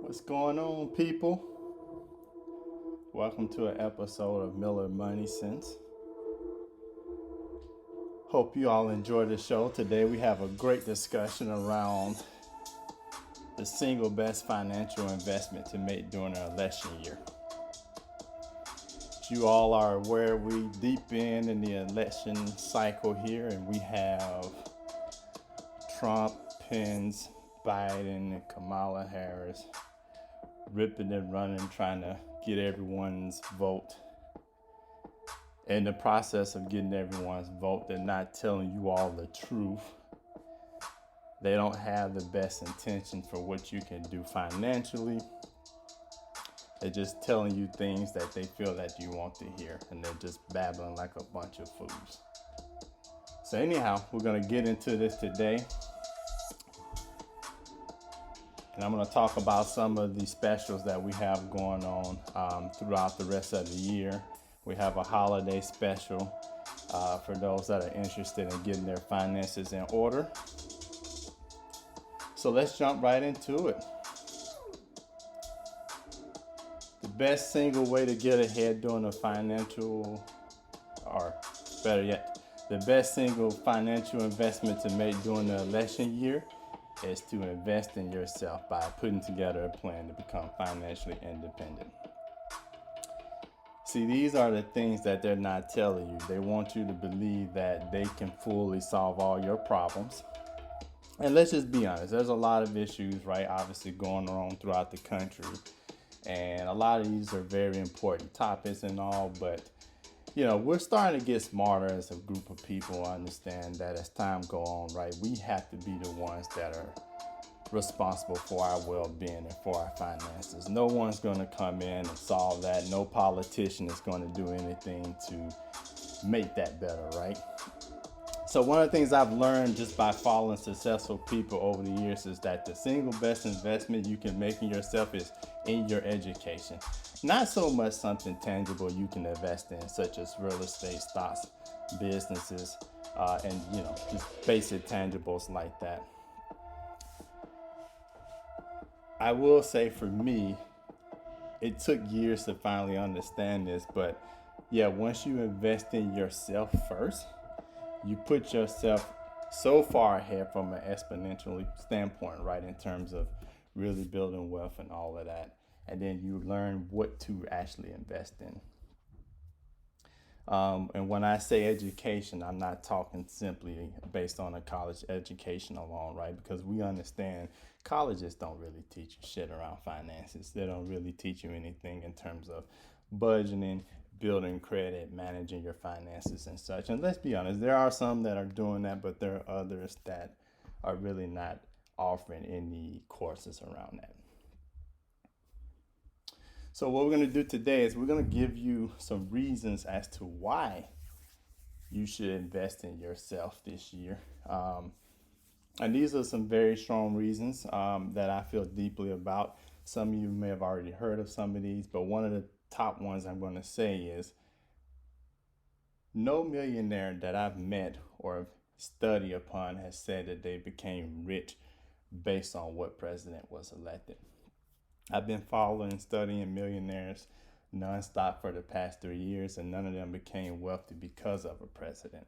What's going on, people? Welcome to an episode of Miller Money Sense. Hope you all enjoy the show. Today we have a great discussion around the single best financial investment to make during an election year. As you all are aware, we deep in the election cycle here, and we have Trump, Pence, Biden, and Kamala Harris ripping and running, trying to get everyone's vote. In the process of getting everyone's vote, they're not telling you all the truth. They don't have the best intentions for what you can do financially. They're just telling you things that they feel that you want to hear, and they're just babbling like a bunch of fools. So anyhow, we're going to get into this today. And I'm going to talk about some of the specials that we have going on throughout the rest of the year. We have a holiday special for those that are interested in getting their finances in order. So let's jump right into it. The best single way to get ahead during a financial, or better yet, the best single financial investment to make during the election year is to invest in yourself by putting together a plan to become financially independent. See, these are the things that they're not telling you. They want you to believe that they can fully solve all your problems. And let's just be honest, there's a lot of issues, right, obviously going on throughout the country. And a lot of these are very important topics and all, but we're starting to get smarter as a group of people. Understand that as time go on, right, we have to be the ones that are responsible for our well-being and for our finances. No one's going to come in and solve that. No politician is going to do anything to make that better, right? So one of the things I've learned just by following successful people over the years is that the single best investment you can make in yourself is in your education. Not so much something tangible you can invest in, such as real estate, stocks, businesses, and just basic tangibles like that. I will say for me, it took years to finally understand this, but yeah, once you invest in yourself first, you put yourself so far ahead from an exponential standpoint, right, in terms of really building wealth and all of that. And then you learn what to actually invest in. And when I say education, I'm not talking simply based on a college education alone, right? Because we understand colleges don't really teach you shit around finances. They don't really teach you anything in terms of budgeting, building credit, managing your finances and such. And let's be honest, there are some that are doing that, but there are others that are really not offering any courses around that. So what we're going to do today is we're going to give you some reasons as to why you should invest in yourself this year. And these are some very strong reasons that I feel deeply about. Some of you may have already heard of some of these, but one of the top ones I'm going to say is no millionaire that I've met or studied upon has said that they became rich based on what president was elected. I've been following and studying millionaires nonstop for the past 3 years, and none of them became wealthy because of a president.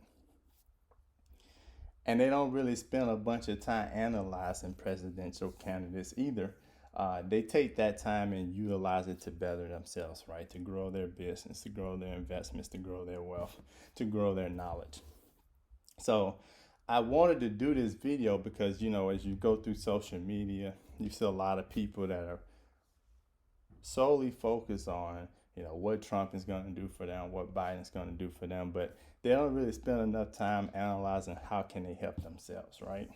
And they don't really spend a bunch of time analyzing presidential candidates either. They take that time and utilize it to better themselves, right? To grow their business, to grow their investments, to grow their wealth, to grow their knowledge. So I wanted to do this video because, as you go through social media, you see a lot of people that are solely focused on, what Trump is going to do for them, what Biden's going to do for them, but they don't really spend enough time analyzing how can they help themselves, right?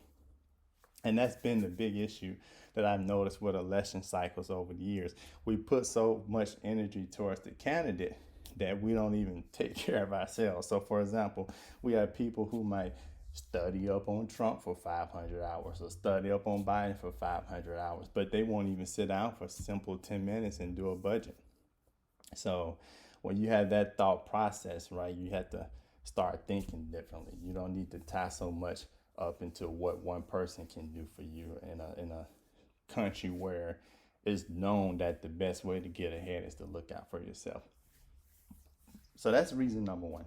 And that's been the big issue that I've noticed with election cycles over the years. We put so much energy towards the candidate that we don't even take care of ourselves. So for example, we have people who might study up on Trump for 500 hours or study up on Biden for 500 hours, but they won't even sit down for simple 10 minutes and do a budget. So when you have that thought process, right, you have to start thinking differently. You don't need to tie so much up into what one person can do for you in a country where it's known that the best way to get ahead is to look out for yourself. So that's reason number one.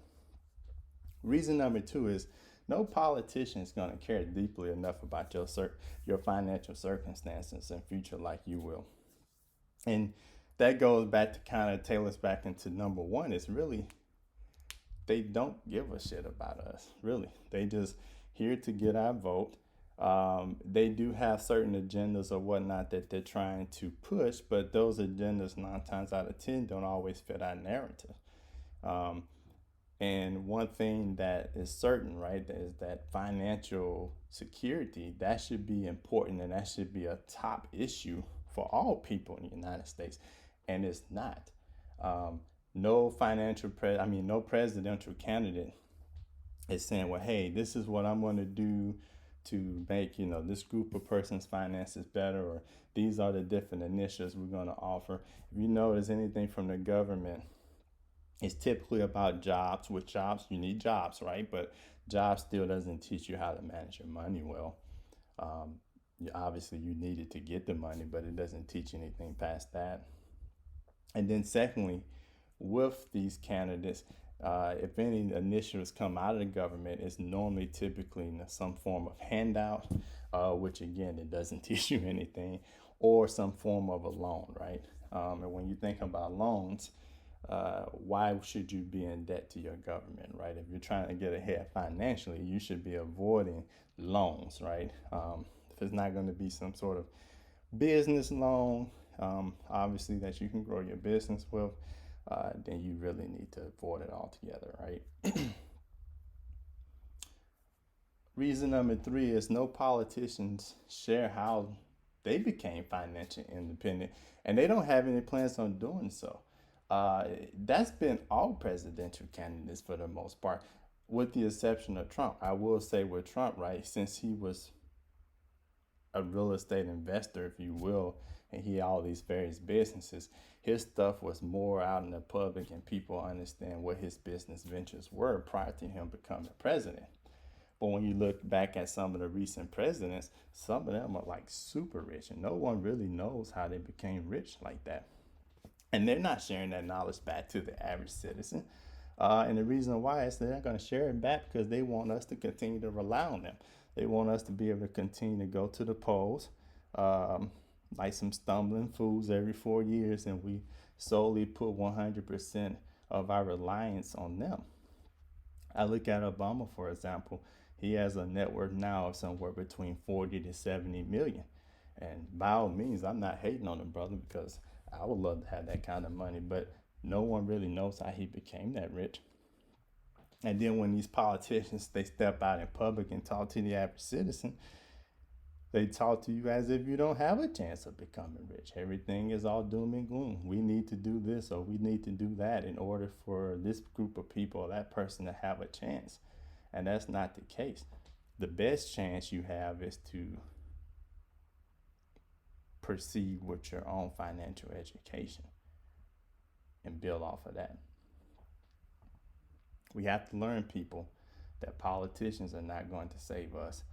Reason number two is no politician is going to care deeply enough about your financial circumstances and future like you will. And that goes back to kind of tailors back into number one is really they don't give a shit about us. Really, they just here to get our vote. They do have certain agendas or whatnot that they're trying to push, but those agendas 9 times out of 10 don't always fit our narrative. Um, and one thing that is certain, right, is that financial security, that should be important and that should be a top issue for all people in the United States. And it's not. Um, no presidential candidate is saying, well, hey, this is what I'm going to do to make, this group of persons' finances better, or these are the different initiatives we're going to offer. If you notice anything from the government, it's typically about jobs. With jobs, you need jobs, right? But jobs still doesn't teach you how to manage your money well. Um, Obviously, you need it to get the money, but it doesn't teach anything past that. And then, secondly, with these candidates, if any initiatives come out of the government, it's normally typically in some form of handout, which again, it doesn't teach you anything, or some form of a loan, right? And when you think about loans, why should you be in debt to your government, right? If you're trying to get ahead financially, you should be avoiding loans, right? If it's not going to be some sort of business loan, obviously that you can grow your business with, then you really need to avoid it altogether, right? Reason number three is no politicians share how they became financially independent, and they don't have any plans on doing so. That's been all presidential candidates for the most part, with the exception of Trump. I will say with Trump, right, since he was a real estate investor, if you will, and he had all these various businesses, his stuff was more out in the public and people understand what his business ventures were prior to him becoming president. But when you look back at some of the recent presidents, some of them are like super rich, and no one really knows how they became rich like that. And they're not sharing that knowledge back to the average citizen. And the reason why is they're not going to share it back because they want us to continue to rely on them. They want us to be able to continue to go to the polls um, like some stumbling fools every 4 years, and we solely put 100% of our reliance on them. I look at Obama, for example. He has a net worth now of somewhere between 40 to 70 million. And by all means, I'm not hating on him, brother, because I would love to have that kind of money, but no one really knows how he became that rich. And then when these politicians, they step out in public and talk to the average citizen, they talk to you as if you don't have a chance of becoming rich. Everything is all doom and gloom. We need to do this or we need to do that in order for this group of people or that person to have a chance. And that's not the case. The best chance you have is to proceed with your own financial education and build off of that. We have to learn, people, that politicians are not going to save us.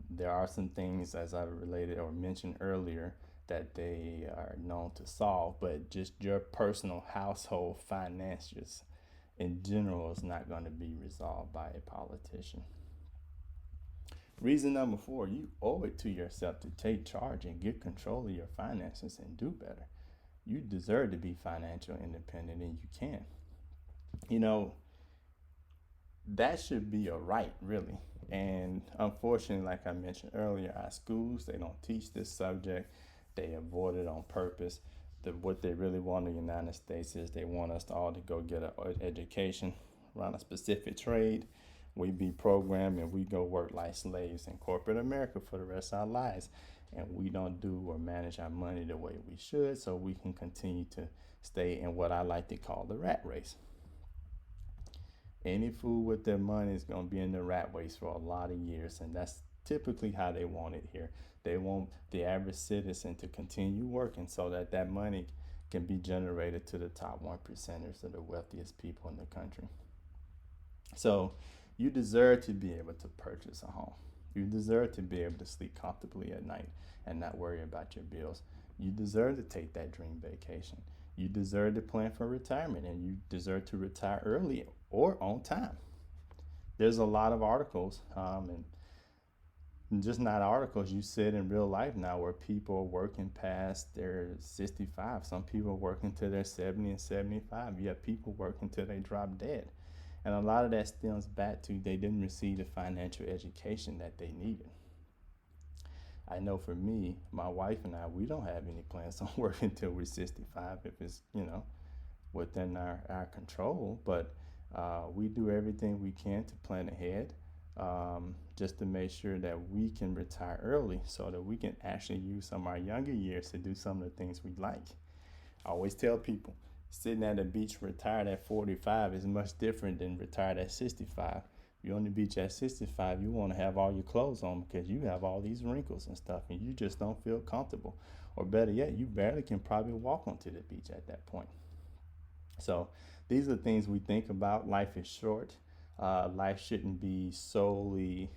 There are some things, as I related or mentioned earlier, that they are known to solve, but just your personal household finances in general is not going to be resolved by a politician. Reason number four, you owe it to yourself to take charge and get control of your finances and do better. You deserve to be financial independent, and you can. You know, that should be a right, really. And unfortunately, like I mentioned earlier, our schools, they don't teach this subject. They avoid it on purpose. What they really want in the United States is they want us all to go get an education, run a specific trade. We be programmed and we go work like slaves in corporate America for the rest of our lives. And we don't do or manage our money the way we should, so we can continue to stay in what I like to call the rat race. Any fool with their money is going to be in the rat race for a lot of years, and that's typically how they want it here. They want the average citizen to continue working so that that money can be generated to the top 1%ers of the wealthiest people in the country. So you deserve to be able to purchase a home. You deserve to be able to sleep comfortably at night and not worry about your bills. You deserve to take that dream vacation. You deserve to plan for retirement, and you deserve to retire early or on time. There's a lot of articles, and just not articles, you see it in real life now where people are working past their 65. Some people are working till they're 70 and 75. You have people working till they drop dead. And a lot of that stems back to they didn't receive the financial education that they needed. I know for me, my wife and I, we don't have any plans on working until we're 65 if it's, within our control. But we do everything we can to plan ahead, just to make sure that we can retire early so that we can actually use some of our younger years to do some of the things we like. I always tell people sitting at the beach retired at 45 is much different than retired at 65. If you're on the beach at 65, you want to have all your clothes on because you have all these wrinkles and stuff and you just don't feel comfortable. Or better yet, you barely can probably walk onto the beach at that point. So these are things we think about. Life is short. Life shouldn't be solely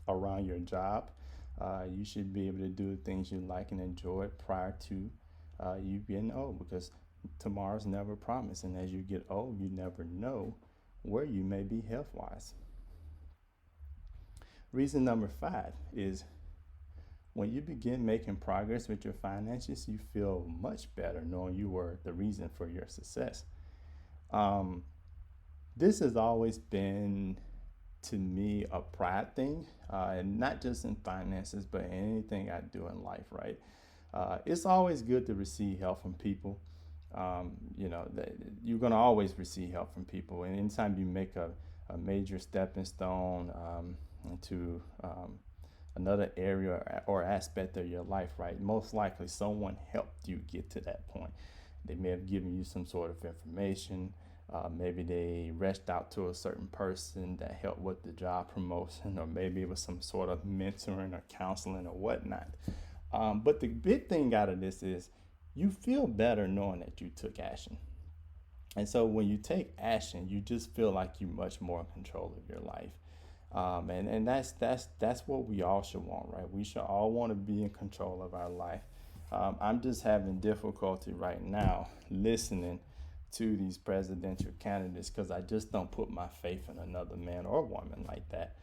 around your job. You should be able to do the things you like and enjoy prior to you getting old, because tomorrow's never promised. And as you get old, you never know where you may be health wise. Reason number 5 is when you begin making progress with your finances, you feel much better knowing you were the reason for your success. This has always been, to me, a pride thing, and not just in finances, but in anything I do in life, right? It's always good to receive help from people. You're going to always receive help from people. And anytime you make a major stepping stone into another area or aspect of your life, right, most likely someone helped you get to that point. They may have given you some sort of information. Maybe they reached out to a certain person that helped with the job promotion, or maybe it was some sort of mentoring or counseling or whatnot. But the big thing out of this is you feel better knowing that you took action. And so when you take action, you just feel like you're much more in control of your life. And that's what we all should want, right? We should all want to be in control of our life. I'm just having difficulty right now listening to these presidential candidates because I just don't put my faith in another man or woman like that.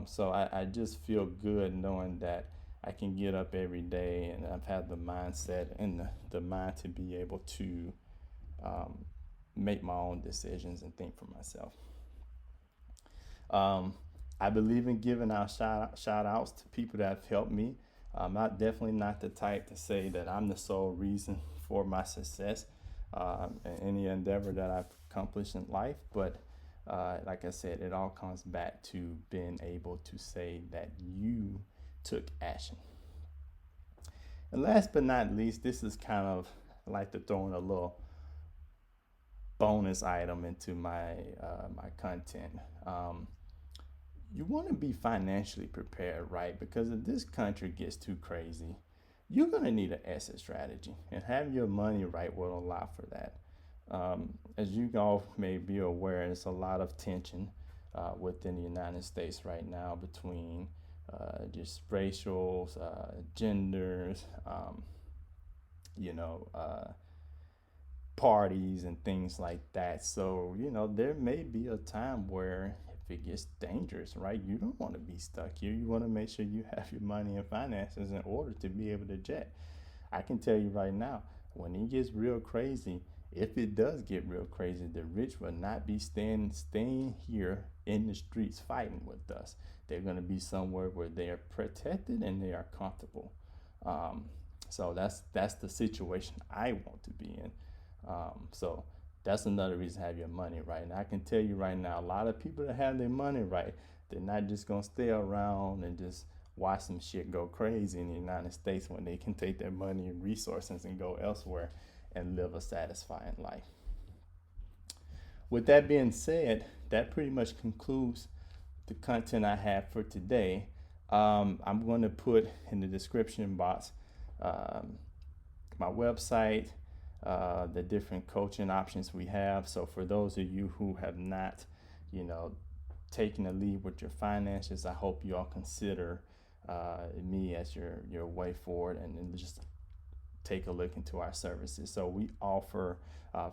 So I just feel good knowing that I can get up every day and I've had the mindset and the mind to be able to make my own decisions and think for myself. I believe in giving out shout outs to people that have helped me. I'm definitely not the type to say that I'm the sole reason for my success in any endeavor that I've accomplished in life. But like I said, it all comes back to being able to say that you took action. And last but not least, this is kind of, I like to throw in a little bonus item into my content. You want to be financially prepared, right? Because if this country gets too crazy, you're going to need an exit strategy, and having your money right will allow for that. As you all may be aware, there's a lot of tension within the United States right now between just racial, genders, parties and things like that. So, there may be a time where if it gets dangerous, right, you don't want to be stuck here. You want to make sure you have your money and finances in order to be able to jet. I can tell you right now, when it gets real crazy, if it does get real crazy, the rich will not be staying here in the streets fighting with us. They're going to be somewhere where they are protected and they are comfortable. So that's the situation I want to be in. So that's another reason to have your money right. And I can tell you right now, a lot of people that have their money right, they're not just going to stay around and just watch some shit go crazy in the United States when they can take their money and resources and go elsewhere and live a satisfying life. With that being said, that pretty much concludes the content I have for today. I'm going to put in the description box my website, the different coaching options we have. So for those of you who have not, taken a lead with your finances, I hope you all consider me as your way forward, and just take a look into our services. So we offer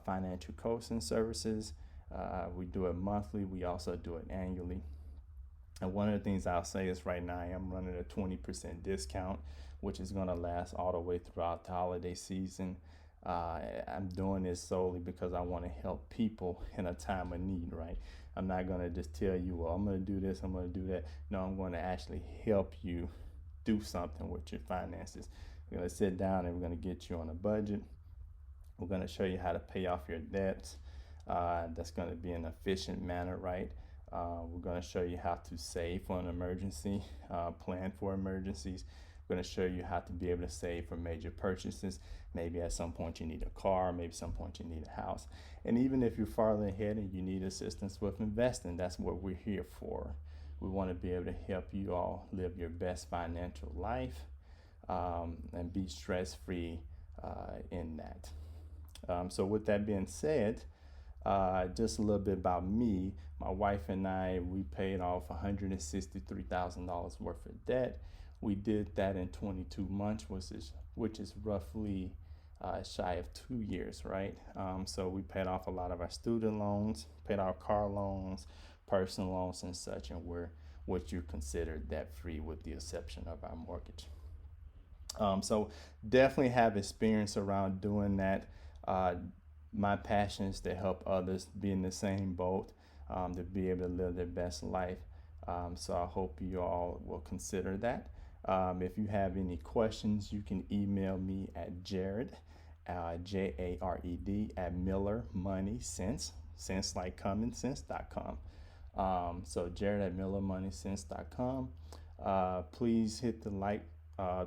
financial coaching services. We do it monthly. We also do it annually. And one of the things I'll say is right now I am running a 20% discount, which is going to last all the way throughout the holiday season. I'm doing this solely because I want to help people in a time of need, right? I'm not going to just tell you, well, I'm going to do this, I'm going to do that. No, I'm going to actually help you do something with your finances. We're going to sit down and we're going to get you on a budget. We're going to show you how to pay off your debts. That's going to be an efficient manner, right? We're going to show you how to save for an emergency, plan for emergencies. We're going to show you how to be able to save for major purchases. Maybe at some point you need a car, maybe at some point you need a house. And even if you're farther ahead and you need assistance with investing, that's what we're here for. We want to be able to help you all live your best financial life and be stress-free in that. So with that being said, just a little bit about me. My wife and I, we paid off $163,000 worth of debt. We did that in 22 months, which is roughly shy of 2 years, right? So we paid off a lot of our student loans, paid our car loans, personal loans and such, and we're what you consider debt-free with the exception of our mortgage. So definitely have experience around doing that. My passion is to help others be in the same boat, to be able to live their best life. So I hope you all will consider that. If you have any questions, you can email me at Jared, Jared, at MillerMoneySense, sense like common sense.com. So Jared at MillerMoneySense.com. Please hit the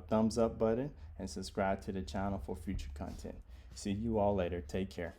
thumbs up button and subscribe to the channel for future content. See you all later. Take care.